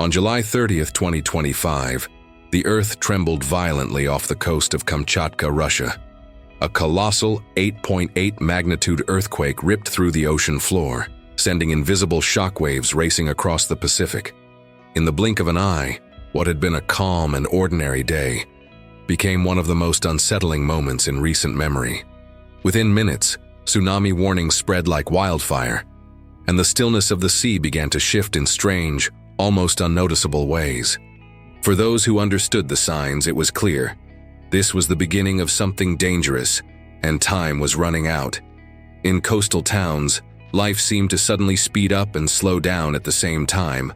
On July 30th, 2025, the Earth trembled violently off the coast of Kamchatka, Russia. A colossal 8.8 magnitude earthquake ripped through the ocean floor, sending invisible shockwaves racing across the Pacific. In the blink of an eye, what had been a calm and ordinary day became one of the most unsettling moments in recent memory. Within minutes, tsunami warnings spread like wildfire, and the stillness of the sea began to shift in strange, almost unnoticeable ways. For those who understood the signs, it was clear. This was the beginning of something dangerous, and time was running out. In coastal towns, life seemed to suddenly speed up and slow down at the same time.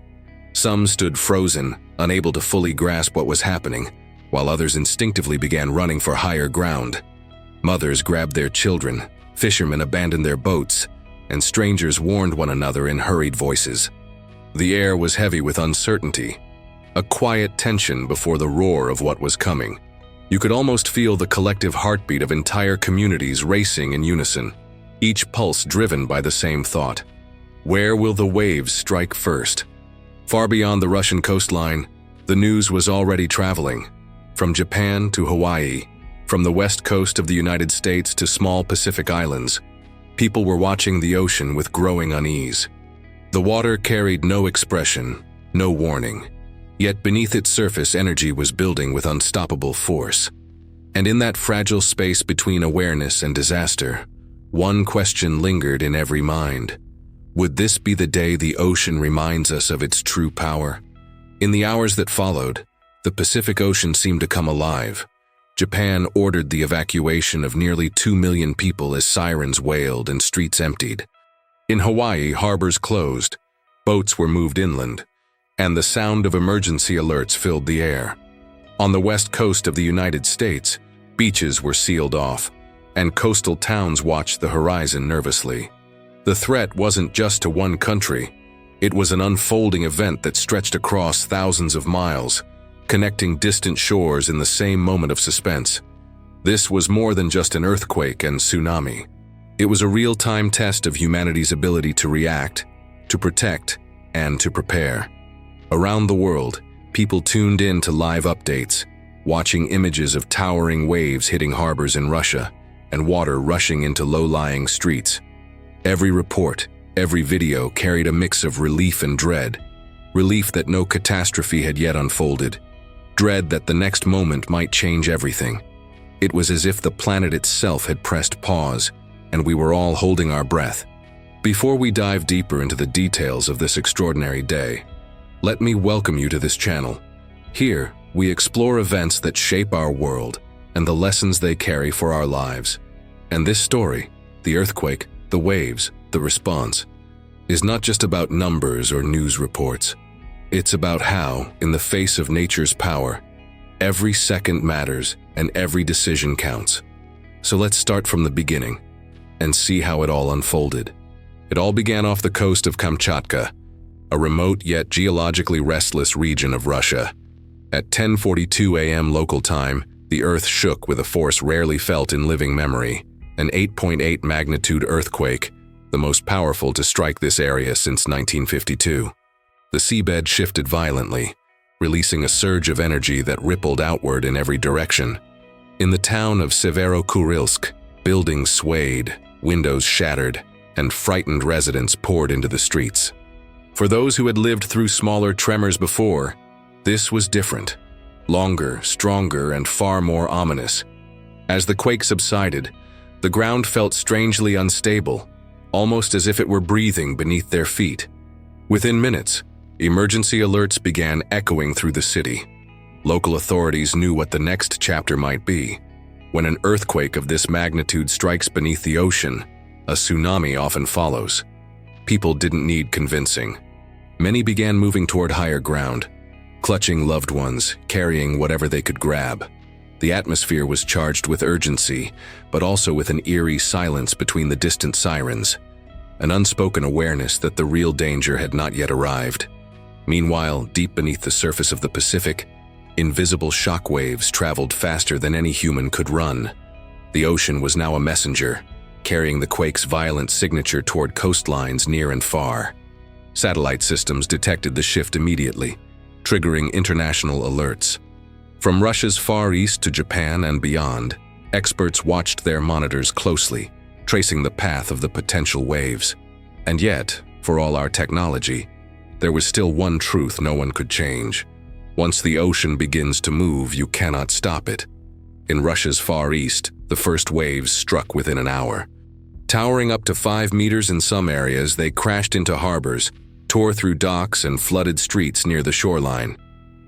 Some stood frozen, unable to fully grasp what was happening, while others instinctively began running for higher ground. Mothers grabbed their children, fishermen abandoned their boats, and strangers warned one another in hurried voices. The air was heavy with uncertainty, a quiet tension before the roar of what was coming. You could almost feel the collective heartbeat of entire communities racing in unison, each pulse driven by the same thought. Where will the waves strike first? Far beyond the Russian coastline, the news was already traveling. From Japan to Hawaii, from the west coast of the United States to small Pacific islands, people were watching the ocean with growing unease. The water carried no expression, no warning. Yet beneath its surface, energy was building with unstoppable force. And in that fragile space between awareness and disaster, one question lingered in every mind. Would this be the day the ocean reminds us of its true power? In the hours that followed, the Pacific Ocean seemed to come alive. Japan ordered the evacuation of nearly 2 million people as sirens wailed and streets emptied. In Hawaii, harbors closed, boats were moved inland, and the sound of emergency alerts filled the air. On the west coast of the United States, beaches were sealed off, and coastal towns watched the horizon nervously. The threat wasn't just to one country. It was an unfolding event that stretched across thousands of miles, connecting distant shores in the same moment of suspense. This was more than just an earthquake and tsunami. It was a real-time test of humanity's ability to react, to protect, and to prepare. Around the world, people tuned in to live updates, watching images of towering waves hitting harbors in Russia and water rushing into low-lying streets. Every report, every video carried a mix of relief and dread. Relief that no catastrophe had yet unfolded. Dread that the next moment might change everything. It was as if the planet itself had pressed pause, and we were all holding our breath. Before we dive deeper into the details of this extraordinary day, let me welcome you to this channel. Here, we explore events that shape our world and the lessons they carry for our lives. And this story, the earthquake, the waves, the response, is not just about numbers or news reports. It's about how, in the face of nature's power, every second matters and every decision counts. So let's start from the beginning and see how it all unfolded. It all began off the coast of Kamchatka, a remote yet geologically restless region of Russia. At 10:42 a.m. local time, the earth shook with a force rarely felt in living memory, an 8.8 magnitude earthquake, the most powerful to strike this area since 1952. The seabed shifted violently, releasing a surge of energy that rippled outward in every direction. In the town of Severokurilsk, buildings swayed, windows shattered, and frightened residents poured into the streets. For those who had lived through smaller tremors before, this was different. Longer, stronger, and far more ominous. As the quake subsided, the ground felt strangely unstable, almost as if it were breathing beneath their feet. Within minutes, emergency alerts began echoing through the city. Local authorities knew what the next chapter might be. When an earthquake of this magnitude strikes beneath the ocean, a tsunami often follows. People didn't need convincing. Many began moving toward higher ground, clutching loved ones, carrying whatever they could grab. The atmosphere was charged with urgency, but also with an eerie silence between the distant sirens, an unspoken awareness that the real danger had not yet arrived. Meanwhile, deep beneath the surface of the Pacific, invisible shock waves traveled faster than any human could run. The ocean was now a messenger, carrying the quake's violent signature toward coastlines near and far. Satellite systems detected the shift immediately, triggering international alerts. From Russia's Far East to Japan and beyond, experts watched their monitors closely, tracing the path of the potential waves. And yet, for all our technology, there was still one truth no one could change. Once the ocean begins to move, you cannot stop it. In Russia's Far East, the first waves struck within an hour. Towering up to 5 meters in some areas, they crashed into harbors, tore through docks and flooded streets near the shoreline.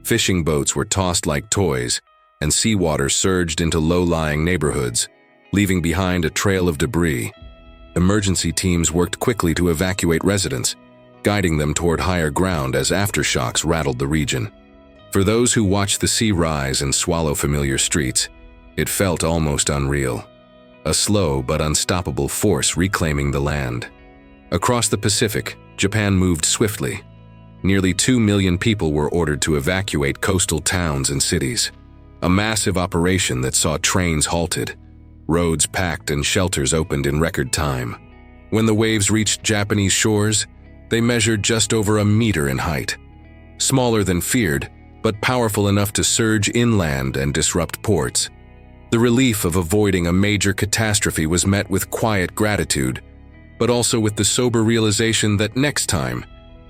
Fishing boats were tossed like toys, and seawater surged into low-lying neighborhoods, leaving behind a trail of debris. Emergency teams worked quickly to evacuate residents, guiding them toward higher ground as aftershocks rattled the region. For those who watched the sea rise and swallow familiar streets, it felt almost unreal. A slow but unstoppable force reclaiming the land. Across the Pacific, Japan moved swiftly. Nearly 2 million people were ordered to evacuate coastal towns and cities. A massive operation that saw trains halted, roads packed and shelters opened in record time. When the waves reached Japanese shores, they measured just over a meter in height. Smaller than feared, but powerful enough to surge inland and disrupt ports. The relief of avoiding a major catastrophe was met with quiet gratitude, but also with the sober realization that next time,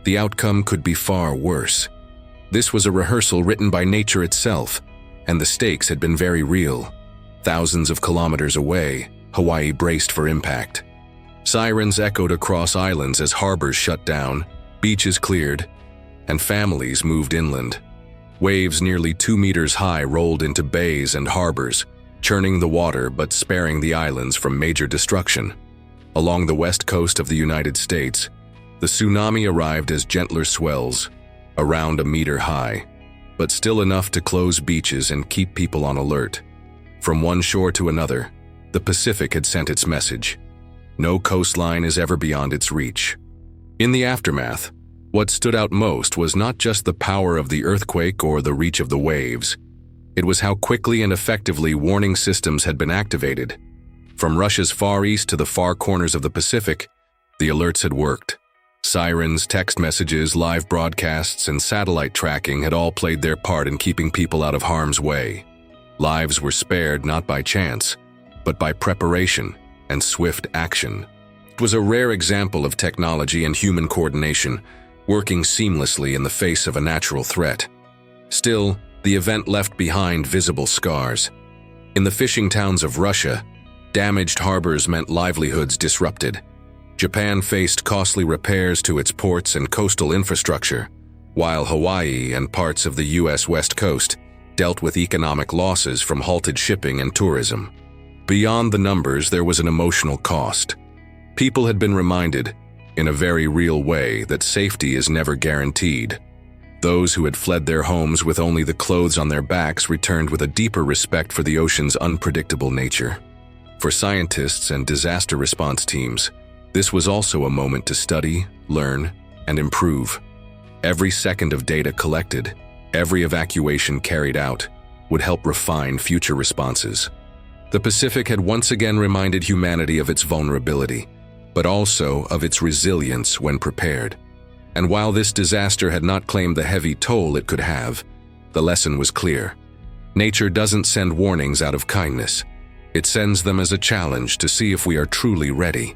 the outcome could be far worse. This was a rehearsal written by nature itself, and the stakes had been very real. Thousands of kilometers away, Hawaii braced for impact. Sirens echoed across islands as harbors shut down, beaches cleared, and families moved inland. Waves nearly 2 meters high rolled into bays and harbors, churning the water but sparing the islands from major destruction. Along the west coast of the United States, the tsunami arrived as gentler swells, around a meter high, but still enough to close beaches and keep people on alert. From one shore to another, the Pacific had sent its message. No coastline is ever beyond its reach. In the aftermath, what stood out most was not just the power of the earthquake or the reach of the waves. It was how quickly and effectively warning systems had been activated. From Russia's Far East to the far corners of the Pacific, the alerts had worked. Sirens, text messages, live broadcasts, and satellite tracking had all played their part in keeping people out of harm's way. Lives were spared not by chance, but by preparation and swift action. It was a rare example of technology and human coordination, working seamlessly in the face of a natural threat. Still, the event left behind visible scars. In the fishing towns of Russia, damaged harbors meant livelihoods disrupted. Japan faced costly repairs to its ports and coastal infrastructure, while Hawaii and parts of the U.S. West Coast dealt with economic losses from halted shipping and tourism. Beyond the numbers, there was an emotional cost. People had been reminded, in a very real way, that safety is never guaranteed. Those who had fled their homes with only the clothes on their backs returned with a deeper respect for the ocean's unpredictable nature. For scientists and disaster response teams, this was also a moment to study, learn, and improve. Every second of data collected, every evacuation carried out, would help refine future responses. The Pacific had once again reminded humanity of its vulnerability, but also of its resilience when prepared. And while this disaster had not claimed the heavy toll it could have, the lesson was clear. Nature doesn't send warnings out of kindness. It sends them as a challenge to see if we are truly ready.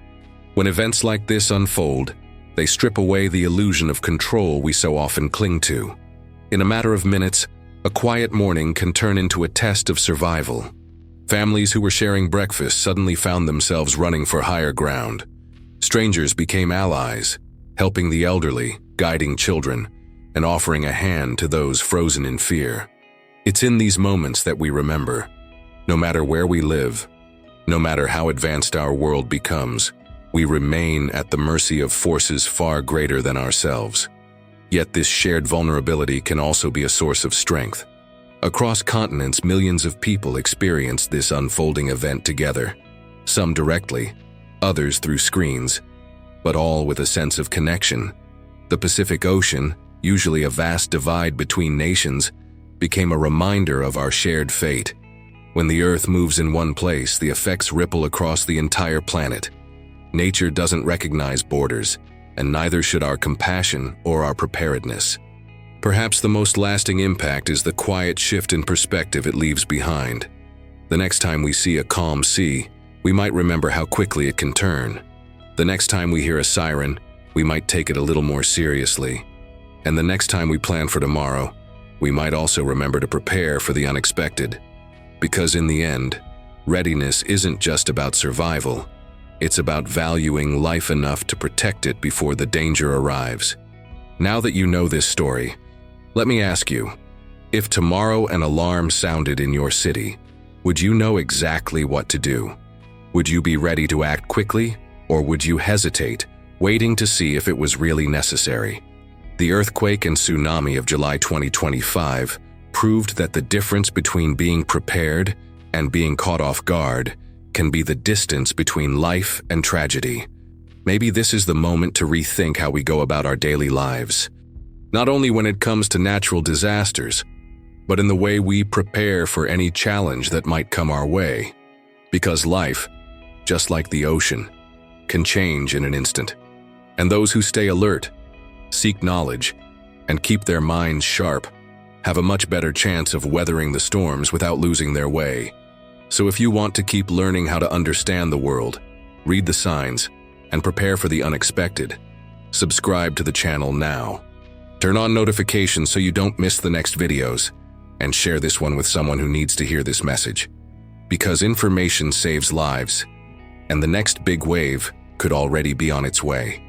When events like this unfold, they strip away the illusion of control we so often cling to. In a matter of minutes, a quiet morning can turn into a test of survival. Families who were sharing breakfast suddenly found themselves running for higher ground. Strangers became allies, helping the elderly, guiding children, and offering a hand to those frozen in fear. It's in these moments that we remember, no matter where we live, no matter how advanced our world becomes, we remain at the mercy of forces far greater than ourselves. Yet this shared vulnerability can also be a source of strength. Across continents, millions of people experienced this unfolding event together, some directly, others through screens, but all with a sense of connection. The Pacific Ocean, usually a vast divide between nations, became a reminder of our shared fate. When the Earth moves in one place, the effects ripple across the entire planet. Nature doesn't recognize borders, and neither should our compassion or our preparedness. Perhaps the most lasting impact is the quiet shift in perspective it leaves behind. The next time we see a calm sea, we might remember how quickly it can turn. The next time we hear a siren, we might take it a little more seriously. And the next time we plan for tomorrow, we might also remember to prepare for the unexpected. Because in the end, readiness isn't just about survival. It's about valuing life enough to protect it before the danger arrives. Now that you know this story, let me ask you, if tomorrow an alarm sounded in your city, would you know exactly what to do? Would you be ready to act quickly, or would you hesitate, waiting to see if it was really necessary? The earthquake and tsunami of July 2025 proved that the difference between being prepared and being caught off guard can be the distance between life and tragedy. Maybe this is the moment to rethink how we go about our daily lives. Not only when it comes to natural disasters, but in the way we prepare for any challenge that might come our way. Because life, just like the ocean, can change in an instant. And those who stay alert, seek knowledge, and keep their minds sharp have a much better chance of weathering the storms without losing their way. So if you want to keep learning how to understand the world, read the signs, and prepare for the unexpected, subscribe to the channel now. Turn on notifications so you don't miss the next videos, and share this one with someone who needs to hear this message. Because information saves lives, and the next big wave could already be on its way.